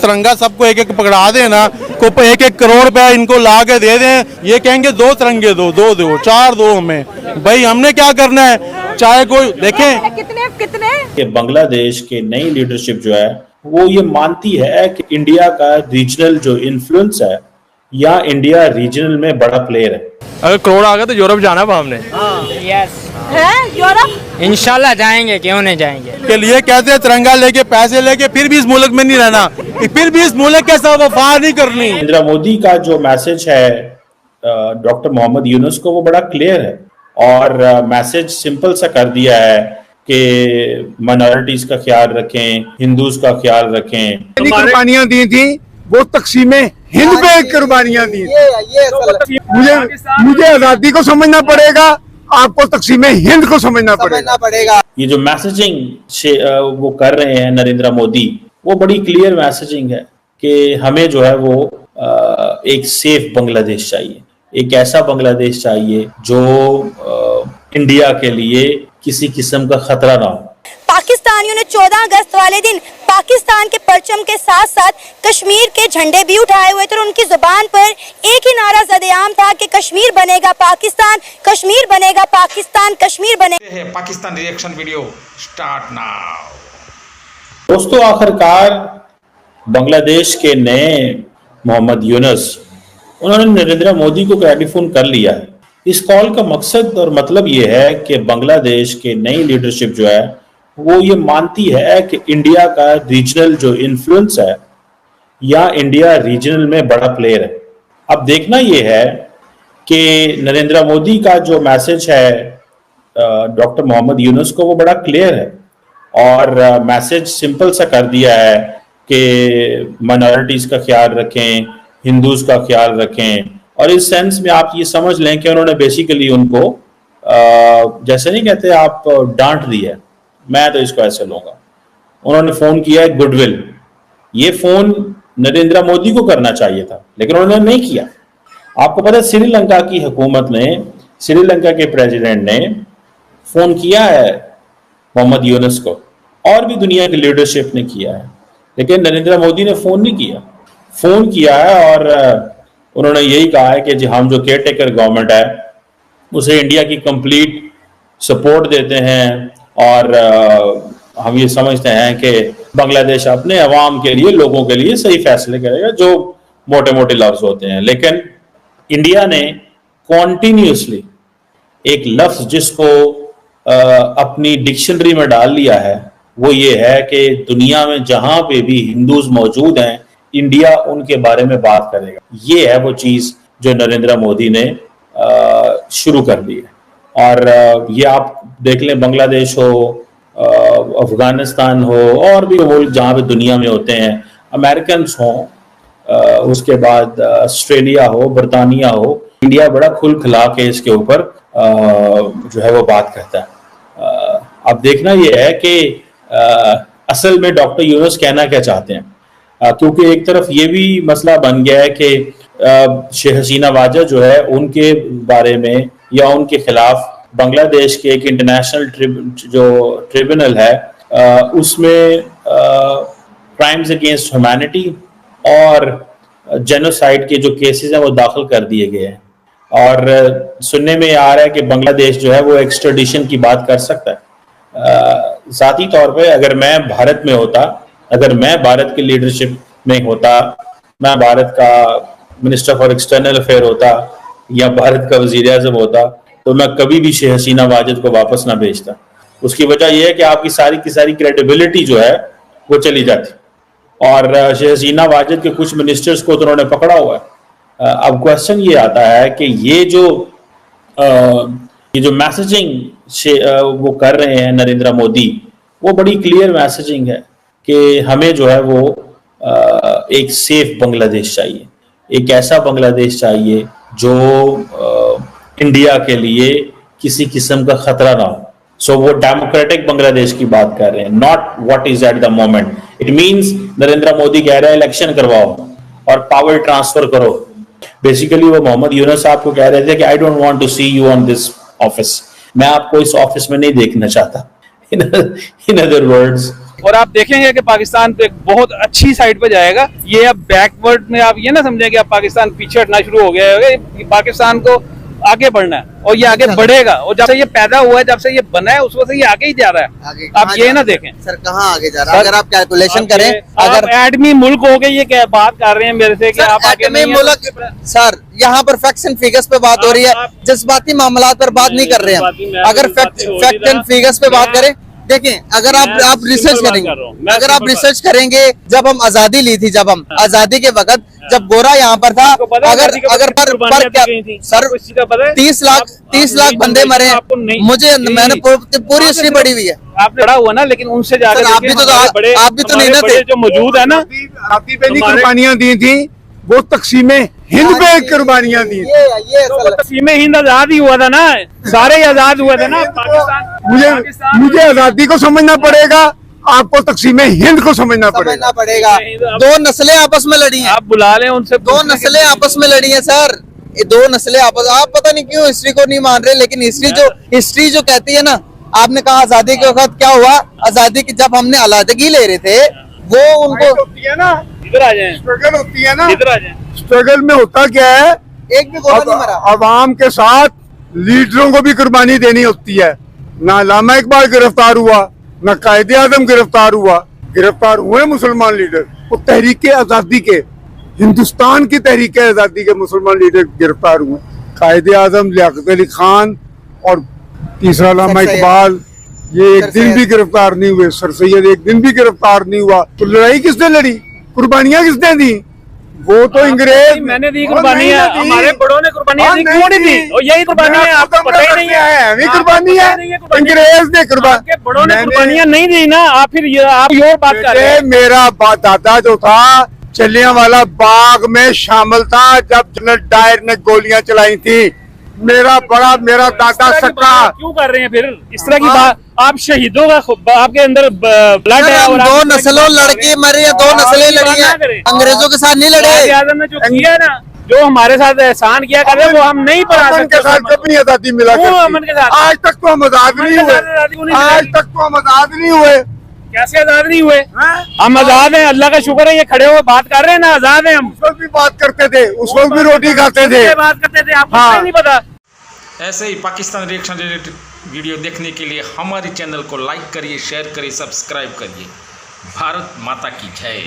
तिरंगा सबको एक एक पकड़ा दें ना, को एक एक करोड़ रुपया इनको ला के दे दें, ये कहेंगे 2 तिरंगे दो, 2 दो, 4 दो हमें, भाई हमने क्या करना है? चाहे कोई देखें कितने कि बांग्लादेश के नई लीडरशिप जो है वो ये मानती है कि इंडिया का रीजनल जो इन्फ्लुएंस है या इंडिया रीजनल में बड़ा प्लेयर है। अगर करोड़ आ गया तो यूरोप जाना है हमने। यस है यूरोप, इंशाल्लाह जाएंगे, क्यों नहीं जाएंगे। के लिए कहते हैं तिरंगा लेके पैसे लेके फिर भी इस मुल्क में नहीं रहना, फिर भी इस मुल्क के साथ वफा नहीं करनी। नरेंद्र मोदी का जो मैसेज है डॉक्टर मोहम्मद यूनुस को वो बड़ा क्लियर है और मैसेज सिंपल सा कर दिया है कि माइनॉरिटीज का ख्याल रखें, हिंदूज का ख्याल रखें। कुर्बानियां दी थी वो तकसीमे हिंद पे कुर्बानियां दी। मुझे आजादी को समझना पड़ेगा, आपको तकसीमे हिंद को समझना पड़ेगा। ये जो मैसेजिंग वो कर रहे हैं नरेंद्र मोदी, वो बड़ी क्लियर मैसेजिंग है कि हमें जो है वो एक सेफ बांग्लादेश चाहिए, एक ऐसा बांग्लादेश चाहिए जो इंडिया के लिए किसी किस्म का खतरा ना हो। पाकिस्तानियों ने 14 अगस्त वाले दिन पाकिस्तान के परचम के साथ साथ कश्मीर के झंडे भी उठाए हुए थे और उनकी जुबान पर एक ही नारा सदेआम था कि कश्मीर बनेगा पाकिस्तान, कश्मीर बनेगा पाकिस्तान, कश्मीर बनेगा Pakistan. Reaction video start now. दोस्तों, आखिरकार बांग्लादेश के नए मोहम्मद यूनुस, उन्होंने नरेंद्र मोदी को टेलीफोन कर लिया है। इस कॉल का मकसद और मतलब ये है कि बांग्लादेश के नई लीडरशिप जो है वो ये मानती है कि इंडिया का रीजनल जो इन्फ्लुएंस है या इंडिया रीजनल में बड़ा प्लेयर है। अब देखना ये है कि नरेंद्र मोदी का जो मैसेज है डॉक्टर मोहम्मद यूनुस को वो बड़ा क्लियर है और मैसेज सिंपल सा कर दिया है कि माइनॉरिटीज का ख्याल रखें, हिंदूज का ख्याल रखें। और इस सेंस में आप ये समझ लें कि उन्होंने बेसिकली उनको जैसे नहीं कहते आप डांट दी है, मैं तो इसको ऐसे लूंगा। उन्होंने फोन किया है गुडविल। ये फोन नरेंद्र मोदी को करना चाहिए था लेकिन उन्होंने नहीं किया। आपको पता है श्रीलंका की हुकूमत ने, श्रीलंका के प्रेसिडेंट ने फोन किया है मोहम्मद यूनुस को और भी दुनिया की लीडरशिप ने किया है, लेकिन नरेंद्र मोदी ने फोन नहीं किया। फोन किया है और उन्होंने यही कहा है कि जी हम जो केयर टेकर गवर्नमेंट है उसे इंडिया की कंप्लीट सपोर्ट देते हैं और हम ये समझते हैं कि बांग्लादेश अपने अवाम के लिए, लोगों के लिए सही फैसले करेगा, जो मोटे मोटे लफ्ज होते हैं। लेकिन इंडिया ने कॉन्टिन्यूसली एक लफ्ज जिसको अपनी डिक्शनरी में डाल लिया है वो ये है कि दुनिया में जहां पे भी हिंदूज मौजूद हैं इंडिया उनके बारे में बात करेगा। ये है वो चीज जो नरेंद्र मोदी ने शुरू कर दी है। और ये आप देख लें, बांग्लादेश हो, अफगानिस्तान हो और भी मुल्क जहाँ पे दुनिया में होते हैं, अमेरिकन हो, उसके बाद ऑस्ट्रेलिया हो, बरतानिया हो, इंडिया बड़ा खुल खिला के इसके ऊपर जो है वो बात करता है। अब देखना ये है कि असल में डॉक्टर यूनुस कहना क्या चाहते हैं, क्योंकि एक तरफ ये भी मसला बन गया है कि शेख हसीना वाजद जो है उनके बारे में या उनके खिलाफ बांग्लादेश के एक इंटरनेशनल जो ट्रिब्यूनल है उसमें क्राइम्स अगेंस्ट ह्यूमैनिटी और जेनोसाइड के जो केसेस हैं वो दाखिल कर दिए गए हैं। और सुनने में आ रहा है कि बांग्लादेश जो है वो एक्स्ट्राडिशन की बात कर सकता है। ज़ाती तौर पे अगर मैं भारत में होता, अगर मैं भारत की लीडरशिप में होता, मैं भारत का मिनिस्टर फॉर एक्सटर्नल अफेयर होता या भारत का वजीर आज़म होता, तो मैं कभी भी शेख हसीना वाजिद को वापस ना भेजता। उसकी वजह यह है कि आपकी सारी की सारी क्रेडिबिलिटी जो है वो चली जाती। और शेख हसीना वाजिद के कुछ मिनिस्टर्स को तो उन्होंने पकड़ा हुआ है। अब क्वेश्चन ये आता है कि ये जो मैसेजिंग वो कर रहे हैं नरेंद्र मोदी, वो बड़ी क्लियर मैसेजिंग है कि हमें जो है वो एक सेफ बांग्लादेश चाहिए, एक ऐसा बांग्लादेश चाहिए जो इंडिया के लिए किसी किस्म का खतरा ना हो। सो वो डेमोक्रेटिक बांग्लादेश की बात कर रहे हैं, not what is at the moment. It means Narendra Modi कह रहे हैं इलेक्शन करवाओ और पावर ट्रांसफर करो। बेसिकली वो मोहम्मद यूनुस साहब को कह रहे थे कि I don't want to see you on this office, मैं आपको इस ऑफिस में नहीं देखना चाहता। इन अदर वर्ड्स और आप देखेंगे कि पाकिस्तान तो एक बहुत अच्छी साइड पे जाएगा। ये अब बैकवर्ड में आप ये ना समझें कि अब पाकिस्तान पीछे हटना शुरू हो गया है, पाकिस्तान को आगे बढ़ना है और ये आगे बढ़ेगा। और जब से ये पैदा हुआ है, जब से ये बना है, उस वक्त से ये आगे ही जा रहा है। आप ये ना देखें सर कहाँ आगे जा रहा है। अगर आप कैलकुलेशन करें, अगर एडमी मुल्क हो गए, ये क्या बात कर रहे हैं मेरे से कि आप आगे नहीं मुल्क, सर यहाँ पर फैक्ट्स एंड फिगर्स पे बात हो रही है, जज्बाती मामला पर बात नहीं कर रहे हैं। अगर फैक्ट एंड फिगर्स पे बात करें, देखिए अगर आप रिसर्च करेंगे, अगर आप रिसर्च करेंगे, जब हम आजादी ली थी, जब हम आजादी के वक्त जब गोरा यहाँ पर था, अगर पर क्या सर 30 लाख बंदे मरे, मुझे मैंने पूरी हिस्ट्री पढ़ी हुई है। आपने पढ़ा हुआ ना, लेकिन उनसे जाकर आप भी तो नहीं ना थे जो मौजूद है ना, आजादी पे नहीं कुर्बानियां दी थी, वो तकसीमे हिंद पे कुर्बानियां दी। तकसीमे हिंद आजाद ही हुआ था ना, सारे आजाद हुए थे ना। मुझे आजादी को समझना पड़ेगा, आपको तकसीमे हिंद को समझना पड़ेगा। दो नस्लें आपस में लड़ी हैं, आप बुला लें उनसे, दो नस्लें आपस में लड़ी हैं सर, ये दो नस्लें आपस, आप पता नहीं क्यों हिस्ट्री को नहीं मान रहे, लेकिन हिस्ट्री जो कहती है ना, आपने कहा आजादी के वक्त क्या हुआ, आजादी की जब हमने अलहदगी ले रहे थे, वो उनको इधर आ जाए, स्ट्रगल होती है ना, इधर आ जाए। स्ट्रगल में होता क्या है, एक भी गोरा नहीं मरा। अवाम के साथ लीडरों को भी कुर्बानी देनी होती है। ना अल्लामा इकबाल गिरफ्तार हुआ, ना कायदे आजम गिरफ्तार हुआ, गिरफ्तार हुए मुसलमान लीडर। वो तहरीक आजादी के, हिंदुस्तान की तहरीक आजादी के मुसलमान लीडर गिरफ्तार हुए। कायदे आजम लियाकत अली खान और तीसरा अल्लामा इकबाल, ये एक दिन भी गिरफ्तार नहीं हुए। सर सैयद एक दिन भी गिरफ्तार नहीं हुआ। तो लड़ाई किसने लड़ी, कुर्बानियां किसने दी? वो तो अंग्रेज, मैंने दी कुर्बानियां, हमारे बड़ों ने कुर्बानियां दी, क्यों नहीं दी? और यही कुर्बानी है, आपको पता ही नहीं है, कुर्बानी है, अंग्रेज ने कुर्बानी, बड़ों ने कुर्बानियां नहीं दी ना। आप फिर आप ये बात कर रहे हैं। मेरा दादा जो था जलियांवाला बाग में शामिल था जब जनरल डायर ने गोलियां चलाई थी। मेरा दादा सक्का। क्यों कर रहे हैं फिर इस तरह की बात? आप शहीदों का आपके अंदर ब्लड है और दो नस्लों लड़की मरी है, दो नस्लें लड़ी है, अंग्रेजों के साथ नहीं लड़े। आजम ने जो किया ना, जो हमारे साथ एहसान किया कर रहे, वो हम नहीं पढ़ा सकते। के साथ कभी आजादी मिला अमन के साथ आज तक तो हम आजाद नहीं हुए, आज तक तो हम आजाद नहीं हुए। कैसे आजाद नहीं हुए? हम आजाद हैं, अल्लाह का शुक्र है। ये खड़े हुए बात कर रहे हैं ना, आजाद हैं हम। उस वक्त भी बात करते थे, उस वक्त भी रोटी खाते थे, बात करते थे, आपको नहीं पता। ऐसे ही पाकिस्तान रिएक्शन रिलेटेड वीडियो देखने के लिए हमारे चैनल को लाइक करिए, शेयर करिए, सब्सक्राइब करिए। भारत माता की जय।